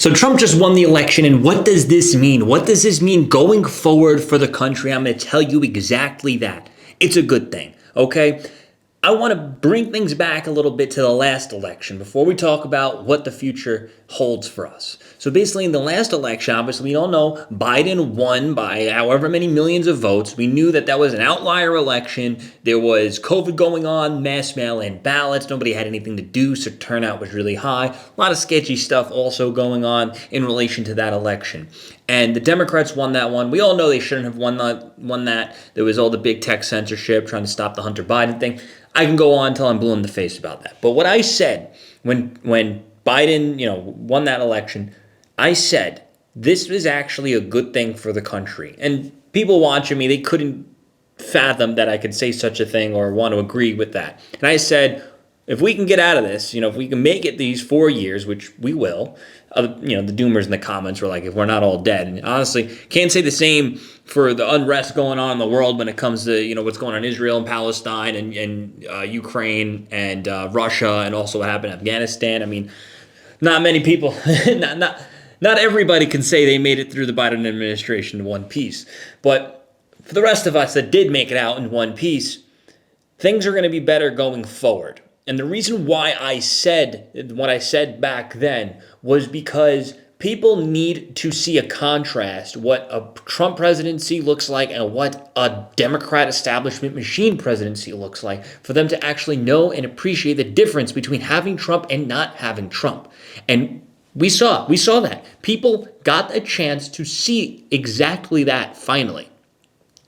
So Trump just won the election, and what does this mean? What does this mean going forward for the country? I'm going to tell you exactly that. It's a good thing, okay? I want to bring things back a little bit to the last election before we talk about what the future holds for us. So basically, in the last election, obviously, we all know Biden won by however many millions of votes. We knew that that was an outlier election. There was COVID going on, mass mail-in ballots. Nobody had anything to do, so turnout was really high. A lot of sketchy stuff also going on in relation to that election. And the Democrats won that one. We all know they shouldn't have won that. There was all the big tech censorship trying to stop the Hunter Biden thing. I can go on until I'm blue in the face about that. But what I said when Biden, won that election, I said this was actually a good thing for the country. And people watching me, they couldn't fathom that I could say such a thing or want to agree with that. And I said, if we can get out of this, if we can make it these 4 years, which we will, the doomers in the comments were like, if we're not all dead. And honestly, can't say the same for the unrest going on in the world when it comes to, what's going on in Israel and Palestine and Ukraine and Russia and also what happened in Afghanistan. I mean, not many people, not everybody can say they made it through the Biden administration in one piece. But for the rest of us that did make it out in one piece, things are going to be better going forward. And the reason why I said what I said back then was because people need to see a contrast, what a Trump presidency looks like and what a Democrat establishment machine presidency looks like, for them to actually know and appreciate the difference between having Trump and not having Trump. And we saw that. People got a chance to see exactly that finally.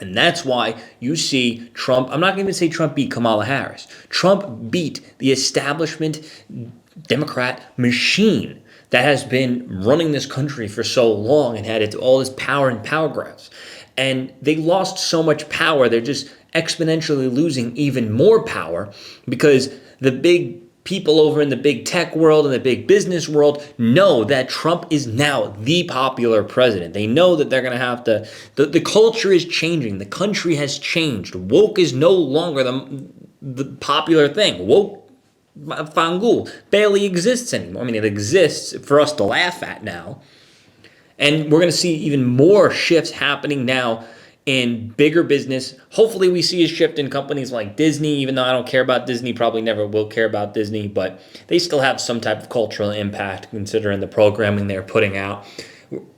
And that's why you see Trump, I'm not going to say Trump beat Kamala Harris. Trump beat the establishment Democrat machine that has been running this country for so long and had all this power and power grabs. And they lost so much power, they're just exponentially losing even more power because the big people over in the big tech world and the big business world know that Trump is now the popular president. They know that they're going to have to, the culture is changing. The country has changed. Woke is no longer the popular thing. Woke, fangul, barely exists anymore. I mean, it exists for us to laugh at now. And we're going to see even more shifts happening now in bigger business. Hopefully we see a shift in companies like Disney, even though I don't care about Disney, probably never will care about Disney, but they still have some type of cultural impact considering the programming they're putting out.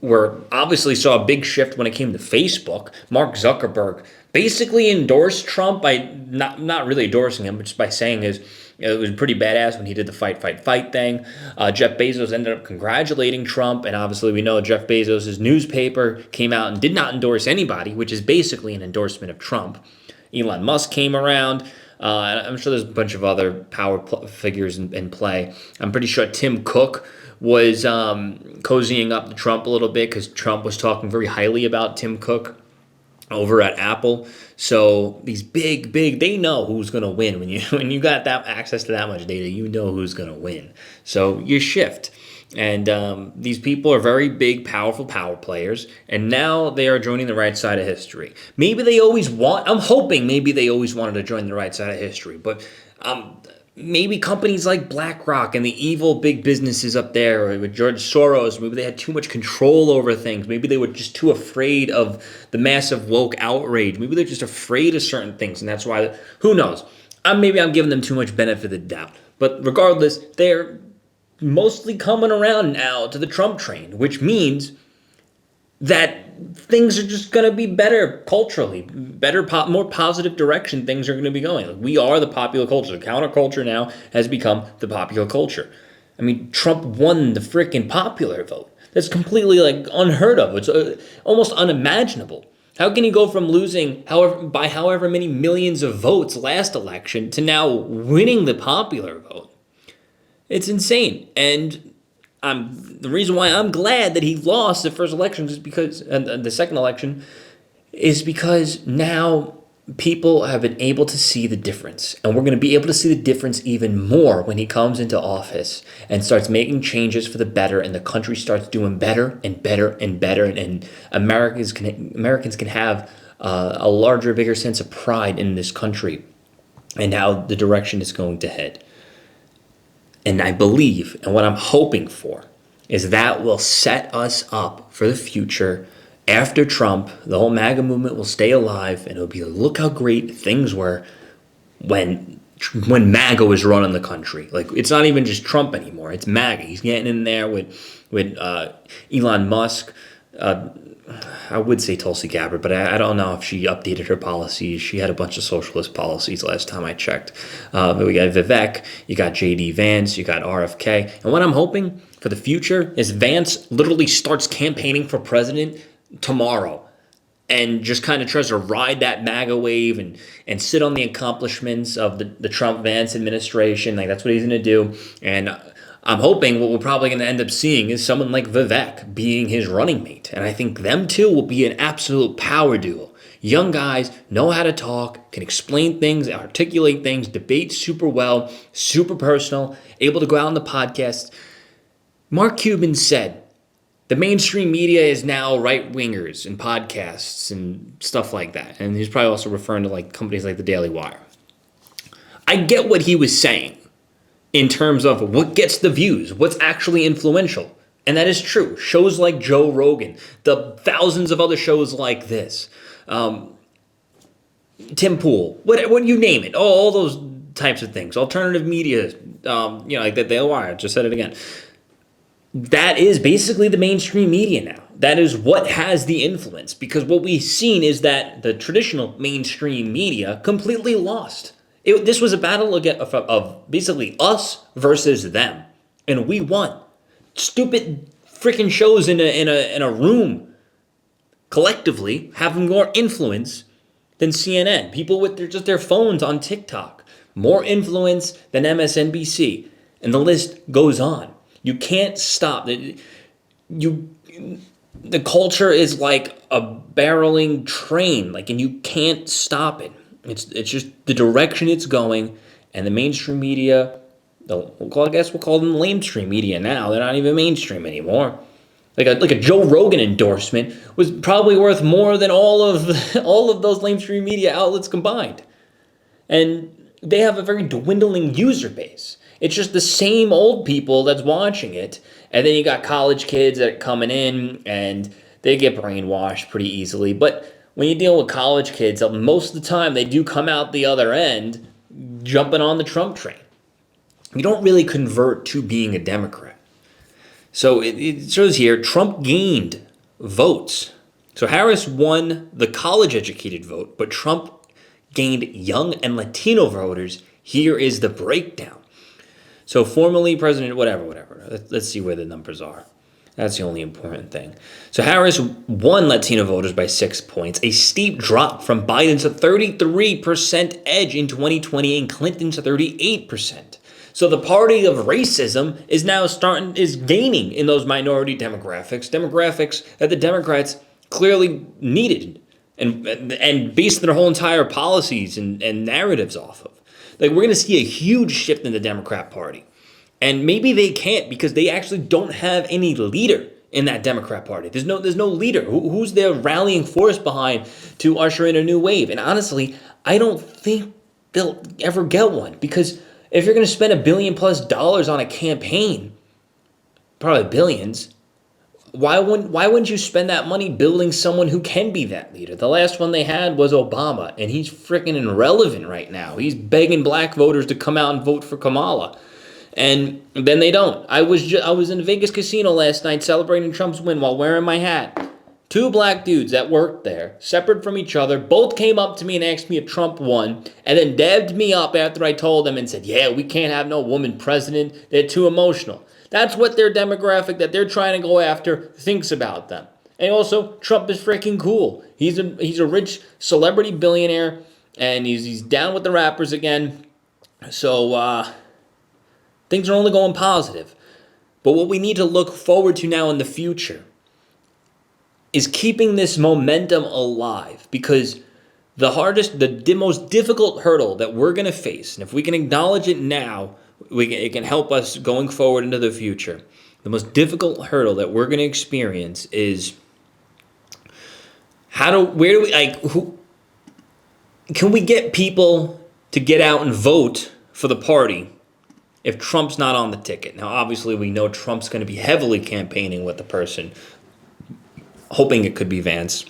We're obviously saw a big shift when it came to Facebook. Mark Zuckerberg basically endorsed Trump by not really endorsing him, but just by saying it was pretty badass when he did the fight thing. Jeff Bezos ended up congratulating Trump, and obviously we know Jeff Bezos' newspaper came out and did not endorse anybody, which is basically an endorsement of Trump. Elon Musk came around. I'm sure there's a bunch of other power figures in play. I'm pretty sure Tim Cook was cozying up to Trump a little bit because Trump was talking very highly about Tim Cook over at Apple. So these big, they know who's going to win. When you got that access to that much data, you know who's going to win. So you shift. And these people are very big, powerful power players. And now they are joining the right side of history. I'm hoping maybe they always wanted to join the right side of history. But maybe companies like BlackRock and the evil big businesses up there, or with George Soros, maybe they had too much control over things. Maybe they were just too afraid of the massive woke outrage. Maybe they're just afraid of certain things, and that's why, who knows? Maybe I'm giving them too much benefit of the doubt. But regardless, they're mostly coming around now to the Trump train, which means that things are just going to be better culturally, more positive direction things are going to be going. We are the popular culture. The counterculture now has become the popular culture. I mean, Trump won the freaking popular vote. That's completely unheard of. It's almost unimaginable. How can you go from losing by however many millions of votes last election to now winning the popular vote? It's insane. And the reason why I'm glad that he lost the first election is because, and the second election, is because now people have been able to see the difference. And we're going to be able to see the difference even more when he comes into office and starts making changes for the better, and the country starts doing better and better and better. And Americans can have a larger, bigger sense of pride in this country and how the direction is going to head. And I believe, and what I'm hoping for, is that will set us up for the future. After Trump, the whole MAGA movement will stay alive, and it'll be look how great things were when MAGA was running the country. Like, it's not even just Trump anymore; it's MAGA. He's getting in there with Elon Musk. I would say Tulsi Gabbard, but I don't know if she updated her policies. She had a bunch of socialist policies last time I checked. But we got Vivek, you got JD Vance, you got RFK. And what I'm hoping for the future is Vance literally starts campaigning for president tomorrow and just kind of tries to ride that MAGA wave and sit on the accomplishments of the Trump-Vance administration. Like, that's what he's going to do. And I'm hoping what we're probably going to end up seeing is someone like Vivek being his running mate. And I think them two will be an absolute power duo. Young guys know how to talk, can explain things, articulate things, debate super well, super personal, able to go out on the podcast. Mark Cuban said, the mainstream media is now right-wingers and podcasts and stuff like that. And he's probably also referring to like companies like the Daily Wire. I get what he was saying in terms of what gets the views, what's actually influential. And that is true. Shows like Joe Rogan, the thousands of other shows like this, Tim Pool, what you name it, all those types of things, alternative media, like the Daily Wire, just said it again. That is basically the mainstream media now. That is what has the influence, because what we've seen is that the traditional mainstream media completely lost. This was a battle of basically us versus them, and we won. Stupid freaking shows in a room collectively have more influence than CNN. People with their phones on TikTok, more influence than MSNBC, and the list goes on. You can't stop. The culture is like a barreling train, and you can't stop it. It's just the direction it's going, and the mainstream media, I guess we'll call them lamestream media now. They're not even mainstream anymore. Like a Joe Rogan endorsement was probably worth more than all of those lamestream media outlets combined, and they have a very dwindling user base. It's just the same old people that's watching it, and then you got college kids that are coming in, and they get brainwashed pretty easily, but when you deal with college kids, most of the time they do come out the other end jumping on the Trump train. You don't really convert to being a Democrat. So it shows here Trump gained votes. So Harris won the college-educated vote, but Trump gained young and Latino voters. Here is the breakdown. So formerly president, whatever. Let's see where the numbers are. That's the only important thing. So Harris won Latino voters by 6 points, a steep drop from Biden's 33% edge in 2020 and Clinton's 38%. So the party of racism is now gaining in those minority demographics that the Democrats clearly needed and based their whole entire policies and narratives off of. Like, we're going to see a huge shift in the Democrat Party. And maybe they can't because they actually don't have any leader in that Democrat Party. There's no leader. Who's their rallying force behind to usher in a new wave? And honestly, I don't think they'll ever get one, because if you're going to spend $1 billion+ on a campaign, probably billions, why wouldn't you spend that money building someone who can be that leader? The last one they had was Obama, and he's freaking irrelevant right now. He's begging black voters to come out and vote for Kamala. And then they don't. I was in a Vegas casino last night celebrating Trump's win while wearing my hat. 2 black dudes that worked there, separate from each other, both came up to me and asked me if Trump won, and then dabbed me up after I told them and said, yeah, we can't have no woman president. They're too emotional. That's what their demographic that they're trying to go after thinks about them. And also, Trump is freaking cool. He's a rich celebrity billionaire, and he's down with the rappers again. So, things are only going positive. But what we need to look forward to now in the future is keeping this momentum alive, because the most difficult hurdle that we're going to face, and if we can acknowledge it now, it can help us going forward into the future. The most difficult hurdle that we're going to experience is can we get people to get out and vote for the party if Trump's not on the ticket. Now, obviously, we know Trump's going to be heavily campaigning with the person, hoping it could be Vance.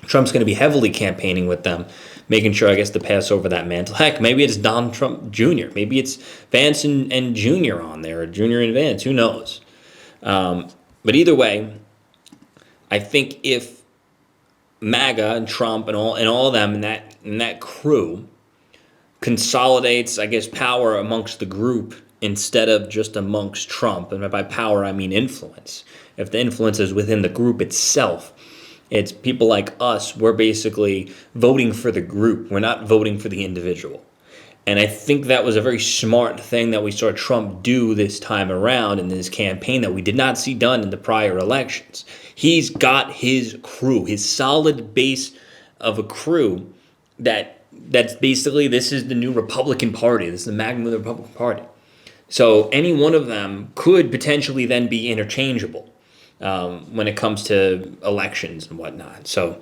Trump's going to be heavily campaigning with them, making sure, I guess, to pass over that mantle. Heck, maybe it's Donald Trump Jr. Maybe it's Vance and Jr. on there, or Jr. and Vance. Who knows? But either way, I think if MAGA and Trump and all of them and that crew consolidates, I guess, power amongst the group instead of just amongst Trump, and by power I mean influence. If the influence is within the group itself, it's people like us. We're basically voting for the group. We're not voting for the individual. And I think that was a very smart thing that we saw Trump do this time around in this campaign that we did not see done in the prior elections. He's got his crew, his solid base of a crew that's basically, this is the new Republican Party. This is the magnet of the Republican Party. So any one of them could potentially then be interchangeable when it comes to elections and whatnot. So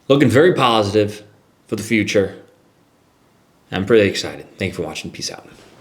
looking very positive for the future. I'm pretty excited. Thank you for watching. Peace out.